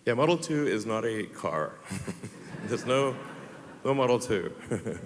Yeah, Model 2 is not a car. There's no Model 2. The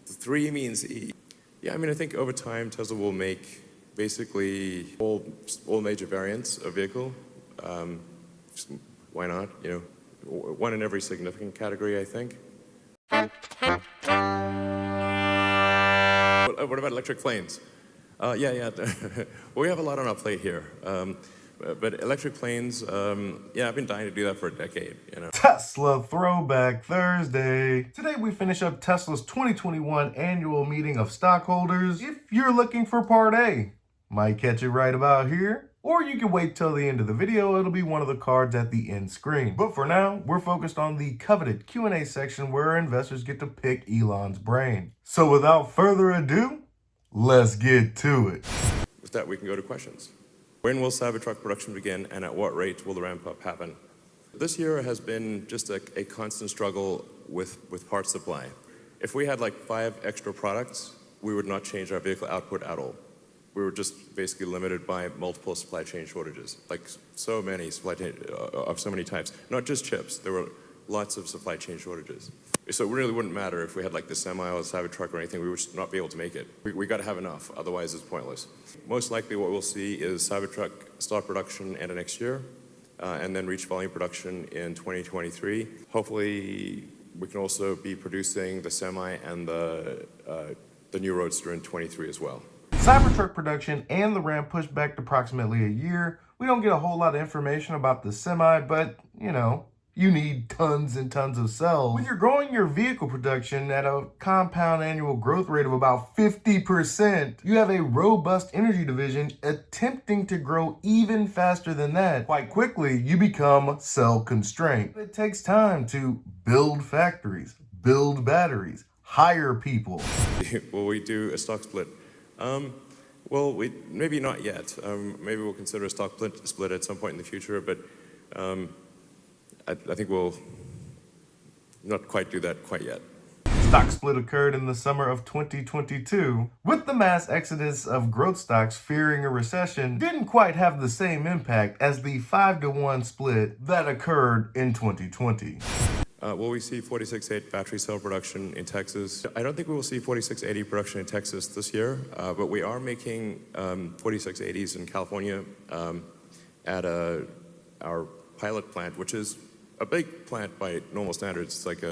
3 means E. Yeah, I mean, I think over time, Tesla will make basically all major variants of vehicle. Why not? You know, one in every significant category, I think. What about electric planes? Yeah. Well, we have a lot on our plate here. But electric planes, yeah, I've been dying to do that for a decade, you know. Tesla Throwback Thursday. Today we finish up Tesla's 2021 annual meeting of stockholders. If you're looking for part A, might catch it right about here. Or you can wait till the end of the video, it'll be one of the cards at the end screen. But for now, we're focused on the coveted Q&A section where our investors get to pick Elon's brain. So without further ado, let's get to it. With that, we can go to questions. When will Cybertruck production begin, and at what rate will the ramp-up happen? This year has been just a constant struggle with part supply. If we had like 5 extra products, we would not change our vehicle output at all. We were just basically limited by multiple supply chain shortages, like so many supply chain of so many types. Not just chips, there were lots of supply chain shortages. So it really wouldn't matter if we had like the Semi or the Cybertruck or anything, we would just not be able to make it. We got to have enough, otherwise it's pointless. Most likely what we'll see is Cybertruck start production end of next year, and then reach volume production in 2023. Hopefully we can also be producing the Semi and the new Roadster in 23 as well. Cybertruck production and the Ram pushed back approximately a year. We don't get a whole lot of information about the Semi, but you know, you need tons and tons of cells. When you're growing your vehicle production at a compound annual growth rate of about 50%, you have a robust energy division attempting to grow even faster than that. Quite quickly, you become cell constrained. It takes time to build factories, build batteries, hire people. Will we do a stock split? Well, maybe not yet. Maybe we'll consider a stock split at some point in the future, but I think we'll not quite do that quite yet. Stock split occurred in the summer of 2022. With the mass exodus of growth stocks fearing a recession, didn't quite have the same impact as the 5-to-1 split that occurred in 2020. Will we see 4680 battery cell production in Texas? I don't think we will see 4680 production in Texas this year, but we are making 4680s in California at our pilot plant, which is a big plant by normal standards. It's like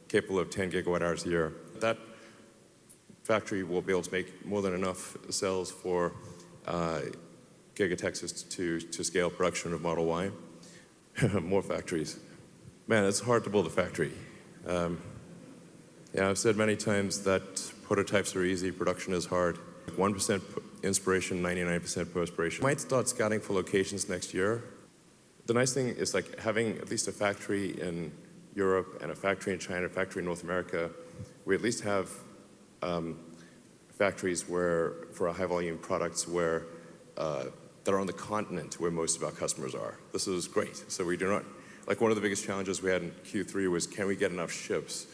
capable of 10 gigawatt hours a year. That factory will be able to make more than enough cells for Giga Texas to scale production of Model Y. More factories. Man, it's hard to build a factory. Yeah, I've said many times that prototypes are easy, production is hard. 1% inspiration, 99% perspiration. Might start scouting for locations next year. The nice thing is like having at least a factory in Europe and a factory in China, a factory in North America. We at least have factories for our high volume products that are on the continent where most of our customers are. This is great. So we do not. Like one of the biggest challenges we had in Q3 was, can we get enough ships?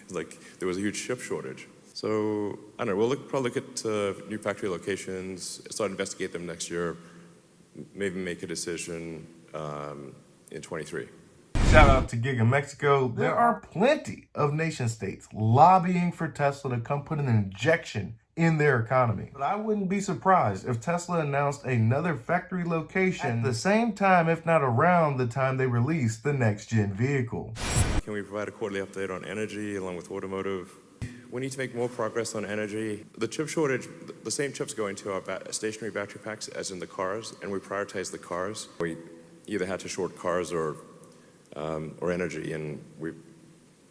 Like there was a huge ship shortage. So I don't know, we'll probably look at new factory locations, start investigate them next year, maybe make a decision in 23. Shout out to Giga Mexico. There are plenty of nation states lobbying for Tesla to come put an injection in their economy. But I wouldn't be surprised if Tesla announced another factory location at the same time, if not around the time they release the next gen vehicle. Can we provide a quarterly update on energy along with automotive? We need to make more progress on energy. The chip shortage, the same chips go into our stationary battery packs as in the cars, and we prioritize the cars. We either had to short cars or energy, and we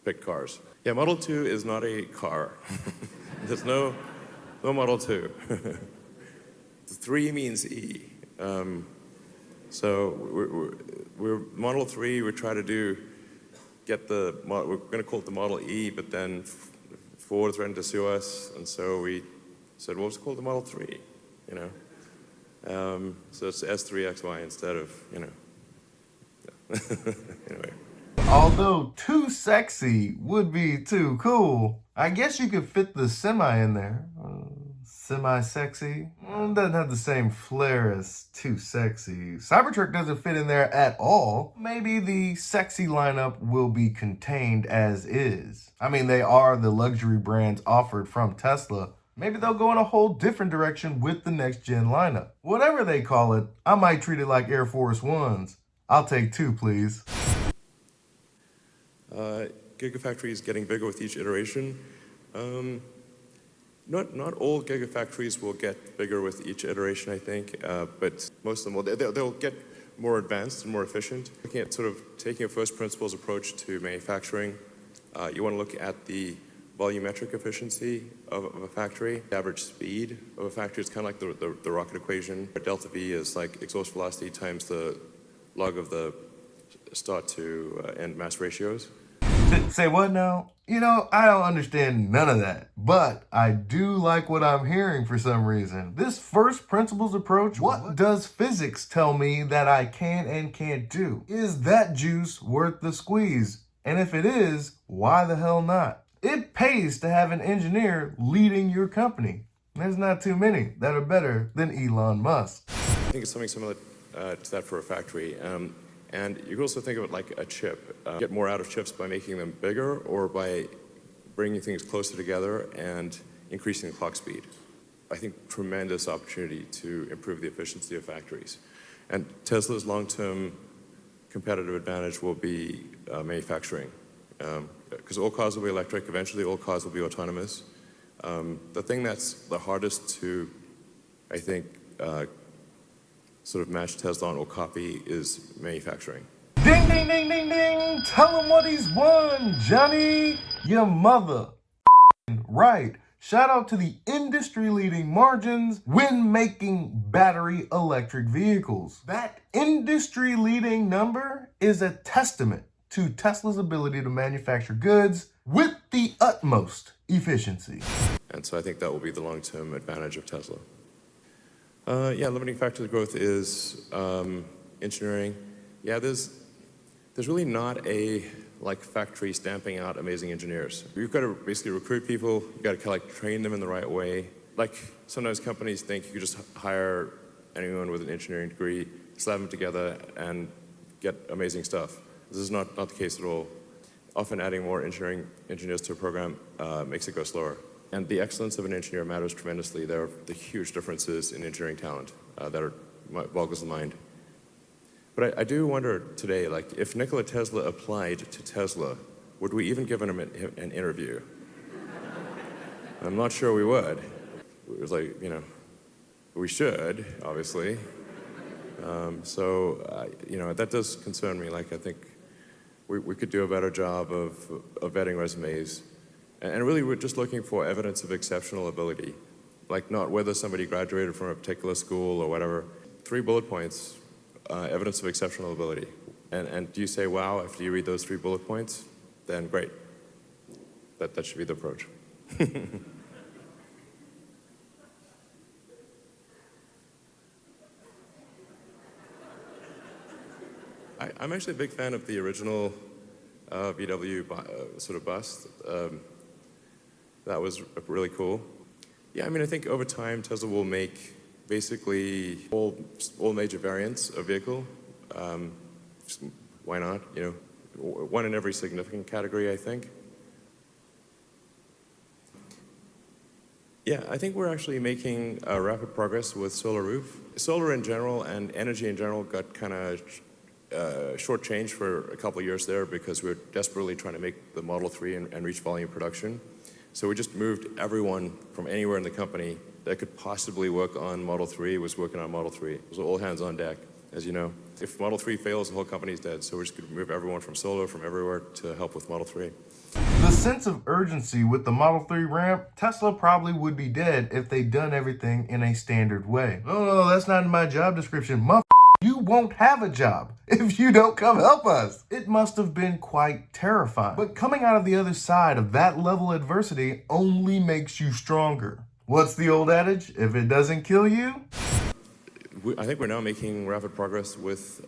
picked cars. Yeah, Model 2 is not a car. There's no Model 2. The 3 means E. So we're Model 3. We try to we're going to call it the Model E, but then Ford threatened to sue us, and so we said, well, let's call it the Model 3. You know, so it's S3XY instead of Anyway. Although too sexy would be too cool, I guess you could fit the Semi in there. Semi-sexy. Doesn't have the same flair as Too Sexy. Cybertruck doesn't fit in there at all. Maybe the sexy lineup will be contained as is. I mean, they are the luxury brands offered from Tesla. Maybe they'll go in a whole different direction with the next gen lineup. Whatever they call it, I might treat it like Air Force Ones. I'll take 2, please. Gigafactory is getting bigger with each iteration. Not all gigafactories will get bigger with each iteration, I think, but most of them will. They'll get more advanced and more efficient. Looking at sort of taking a first principles approach to manufacturing, you want to look at the volumetric efficiency of a factory. The average speed of a factory is kind of like the rocket equation. Delta V is like exhaust velocity times the log of the start to end mass ratios. Say what now? You know, I don't understand none of that, but I do like what I'm hearing for some reason. This first principles approach, what does physics tell me that I can and can't do? Is that juice worth the squeeze? And if it is, why the hell not? It pays to have an engineer leading your company. There's not too many that are better than Elon Musk. I think it's something similar to that for a factory. And you can also think of it like a chip. Get more out of chips by making them bigger or by bringing things closer together and increasing the clock speed. I think tremendous opportunity to improve the efficiency of factories. And Tesla's long-term competitive advantage will be manufacturing. Because all cars will be electric, eventually all cars will be autonomous. The thing that's the hardest to, I think, sort of match Tesla on or copy is manufacturing. Ding, ding, ding, ding, ding. Tell him what he's won, Johnny. Your mother. Right. Shout out to the industry-leading margins when making battery electric vehicles. That industry-leading number is a testament to Tesla's ability to manufacture goods with the utmost efficiency. And so I think that will be the long-term advantage of Tesla. Yeah, limiting factor to the growth is engineering. Yeah, there's really not a factory stamping out amazing engineers. You've got to basically recruit people. You've got to kind of train them in the right way. Like sometimes companies think you could just hire anyone with an engineering degree, slap them together, and get amazing stuff. This is not the case at all. Often adding more engineers to a program makes it go slower. And the excellence of an engineer matters tremendously. There are the huge differences in engineering talent that boggles the mind. But I do wonder today, like, if Nikola Tesla applied to Tesla, would we even give him an interview? I'm not sure we would. It was like, we should, obviously. That does concern me. Like, I think we could do a better job of vetting resumes. And really, we're just looking for evidence of exceptional ability, like not whether somebody graduated from a particular school or whatever. 3 bullet points, evidence of exceptional ability. And do you say, wow, after you read those 3 bullet points? Then great. That should be the approach. I'm actually a big fan of the original VW sort of bus. That was really cool. Yeah, I mean, I think over time, Tesla will make basically all major variants of vehicle. Why not? One in every significant category, I think. Yeah, I think we're actually making rapid progress with Solar Roof. Solar in general and energy in general got kind of shortchanged for a couple of years there because we were desperately trying to make the Model 3 and reach volume production. So we just moved everyone from anywhere in the company that could possibly work on Model 3 was working on Model 3. It was all hands on deck, as you know. If Model 3 fails, the whole company's dead. So we're just going to move everyone from Solar, from everywhere, to help with Model 3. The sense of urgency with the Model 3 ramp, Tesla probably would be dead if they'd done everything in a standard way. No, that's not in my job description. You won't have a job if you don't come help us. It must have been quite terrifying. But coming out of the other side of that level of adversity only makes you stronger. What's the old adage? If it doesn't kill you? I think we're now making rapid progress with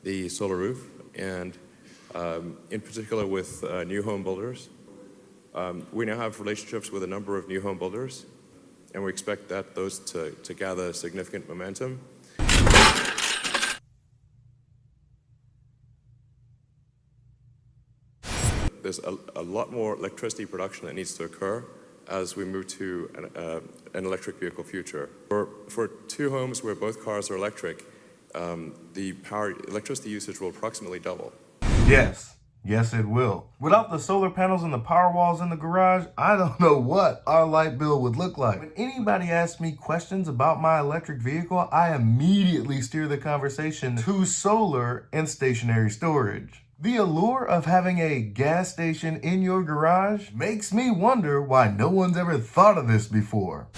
the Solar Roof, and in particular with new home builders. We now have relationships with a number of new home builders. and we expect that those to gather significant momentum. There's a lot more electricity production that needs to occur as we move to an electric vehicle future. For two homes where both cars are electric, the electricity usage will approximately double. Yes, yes it will. Without the solar panels and the power walls in the garage, I don't know what our light bill would look like. When anybody asks me questions about my electric vehicle, I immediately steer the conversation to solar and stationary storage. The allure of having a gas station in your garage makes me wonder why no one's ever thought of this before.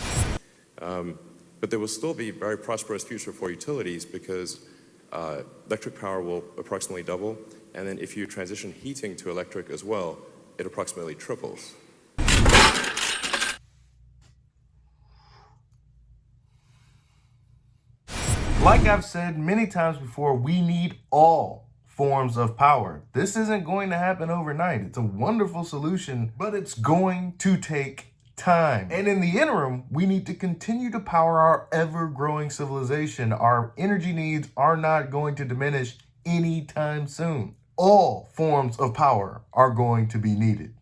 But there will still be a very prosperous future for utilities because electric power will approximately double, and then if you transition heating to electric as well, it approximately triples. Like I've said many times before, we need all forms of power. This isn't going to happen overnight. It's a wonderful solution, but it's going to take time. And in the interim, we need to continue to power our ever-growing civilization. Our energy needs are not going to diminish anytime soon. All forms of power are going to be needed.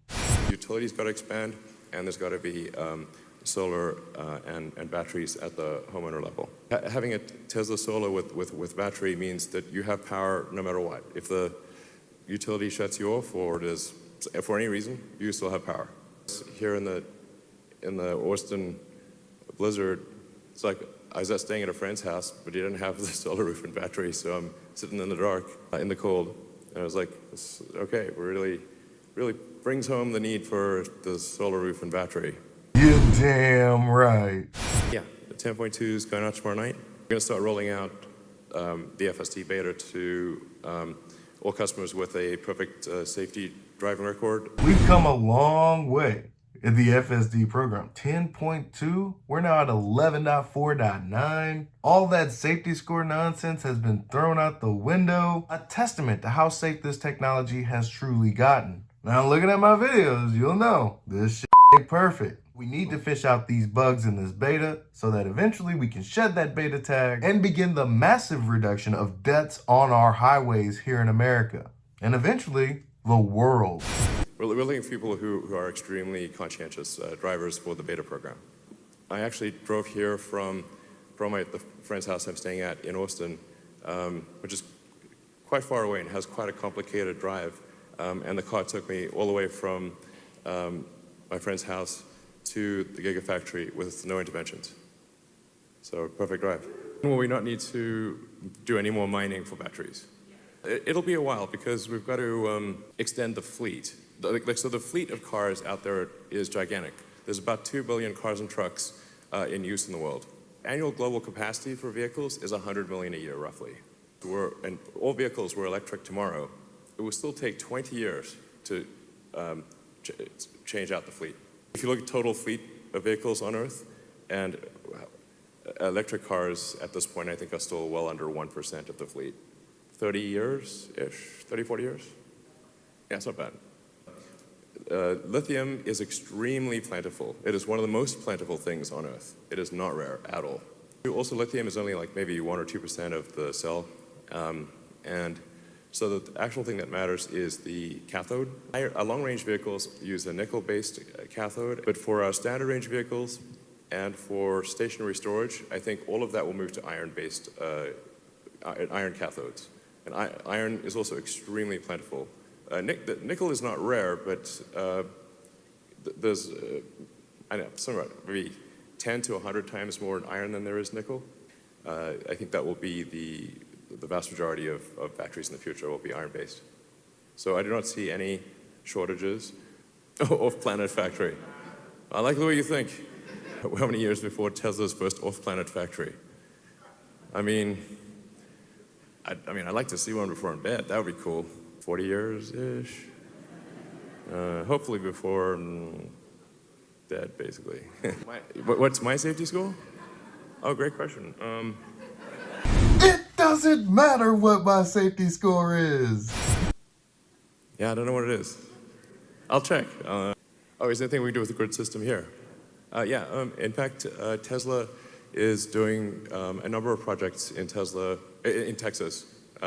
Utilities got to expand, and there's got to be solar and batteries at the homeowner level. Having a Tesla Solar with battery means that you have power no matter what. If the utility shuts you off or does for any reason, you still have power. Here in the Austin blizzard, it's like I was staying at a friend's house, but he didn't have the solar roof and battery, so I'm sitting in the dark, in the cold, and I was like, okay, it really brings home the need for the solar roof and battery. You're damn right. Yeah, the 10.2 is going out tomorrow night. We're going to start rolling out the FSD beta to all customers with a perfect safety driving record. We've come a long way in the FSD program. 10.2, we're now at 11.4.9. All that safety score nonsense has been thrown out the window. A testament to how safe this technology has truly gotten. Now looking at my videos, you'll know this shit ain't perfect. We need to fish out these bugs in this beta so that eventually we can shed that beta tag and begin the massive reduction of deaths on our highways here in America. And eventually, the world. We're looking for people who are extremely conscientious drivers for the beta program. I actually drove here from the friend's house I'm staying at in Austin, which is quite far away and has quite a complicated drive. And the car took me all the way from my friend's house to the Gigafactory with no interventions. So perfect drive. Will we not need to do any more mining for batteries? It'll be a while because we've got to extend the fleet. So the fleet of cars out there is gigantic. There's about 2 billion cars and trucks in use in the world. Annual global capacity for vehicles is 100 million a year, roughly. And all vehicles were electric tomorrow. It will still take 20 years to change out the fleet. If you look at total fleet of vehicles on Earth, and electric cars at this point I think are still well under 1% of the fleet. 30 years-ish, 30, 40 years? Yeah, it's not bad. Lithium is extremely plentiful. It is one of the most plentiful things on Earth. It is not rare at all. Also, lithium is only like maybe 1 or 2% of the cell. And so the actual thing that matters is the cathode. Our long-range vehicles use a nickel-based cathode, but for our standard-range vehicles and for stationary storage, I think all of that will move to iron-based, iron cathodes. And iron is also extremely plentiful. Nickel is not rare, but there's, I know, maybe 10 to 100 times more iron than there is nickel. I think that will be the vast majority of batteries in the future will be iron-based. So I do not see any shortages off-planet factory. I like the way you think. How many years before Tesla's first off-planet factory? I mean, I'd like to see one before I'm dead. That would be cool. 40 years-ish. Hopefully before I'm dead, basically. What's my safety score? Oh, great question. It doesn't matter what my safety score is. Yeah, I don't know what it is. I'll check. Oh, is there anything we can do with the grid system here? In fact, Tesla is doing a number of projects in Texas,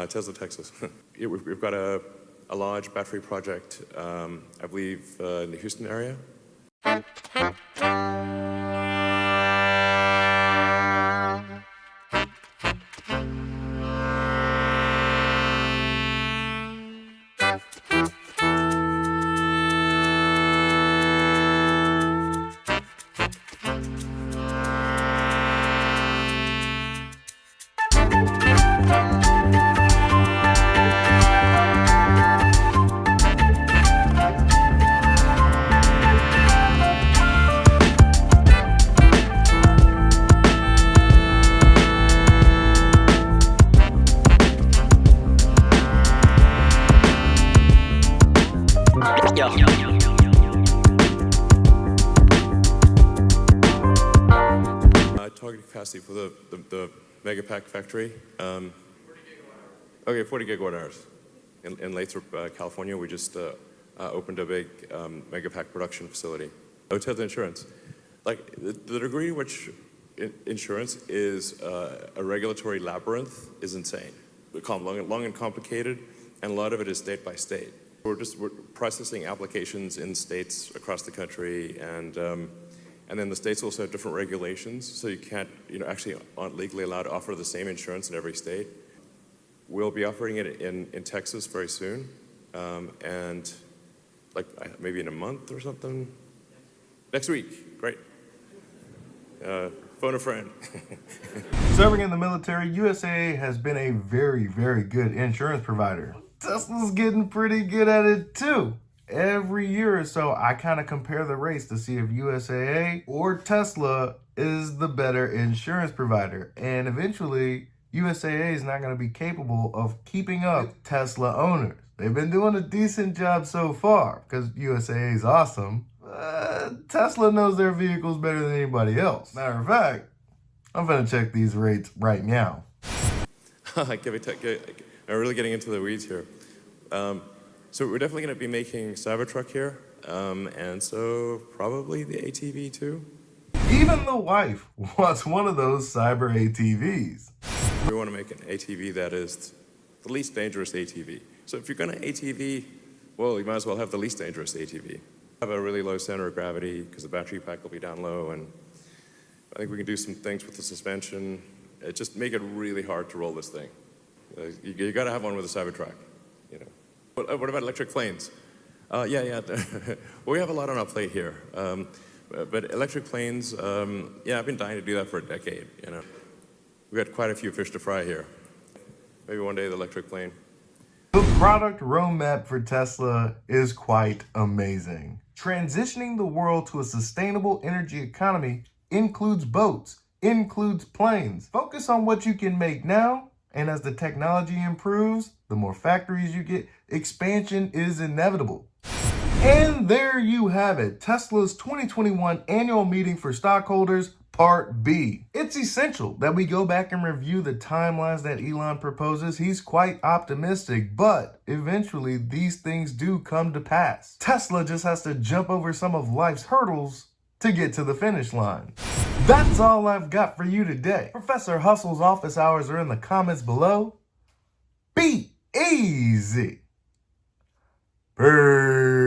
Tesla, Texas. We've got a large battery project, I believe, in the Houston area. Target capacity for the MEGAPACK factory. 40 gigawatt hours. In Lathrop, California, we just opened a big MEGAPACK production facility. Tesla insurance. Like, the degree to which insurance is a regulatory labyrinth is insane. It's long and complicated, and a lot of it is state by state. We're processing applications in states across the country, and then the states also have different regulations, so you can't, actually aren't legally allowed to offer the same insurance in every state. We'll be offering it in Texas very soon, and like maybe in a month or something. Next week, great. Phone a friend. Serving in the military, USAA has been a very, very good insurance provider. Tesla's getting pretty good at it too. Every year or so, I kind of compare the race to see if USAA or Tesla is the better insurance provider. And eventually, USAA is not going to be capable of keeping up with Tesla owners. They've been doing a decent job so far because USAA is awesome. Tesla knows their vehicles better than anybody else. Matter of fact, I'm going to check these rates right now. I'm really getting into the weeds here. So we're definitely going to be making CYBERTRUCK here, and so probably the ATV too. Even the wife wants one of those cyber ATVs. We want to make an ATV that is the least dangerous ATV. So if you're going to ATV, well, you might as well have the least dangerous ATV. Have a really low center of gravity because the battery pack will be down low, and I think we can do some things with the suspension. Just make it really hard to roll this thing. You got to have one with a CYBERTRUCK, What about electric planes? Well, we have a lot on our plate here. But electric planes, I've been dying to do that for a decade, We've got quite a few fish to fry here. Maybe one day the electric plane. The product roadmap for Tesla is quite amazing. Transitioning the world to a sustainable energy economy includes boats, includes planes. Focus on what you can make now, and as the technology improves, the more factories you get, expansion is inevitable. And there you have it, Tesla's 2021 annual meeting for stockholders, Part B. It's essential that we go back and review the timelines that Elon proposes. He's quite optimistic, but eventually these things do come to pass. Tesla just has to jump over some of life's hurdles to get to the finish line. That's all I've got for you today. Professor Hustle's office hours are in the comments below. Be easy. Peace.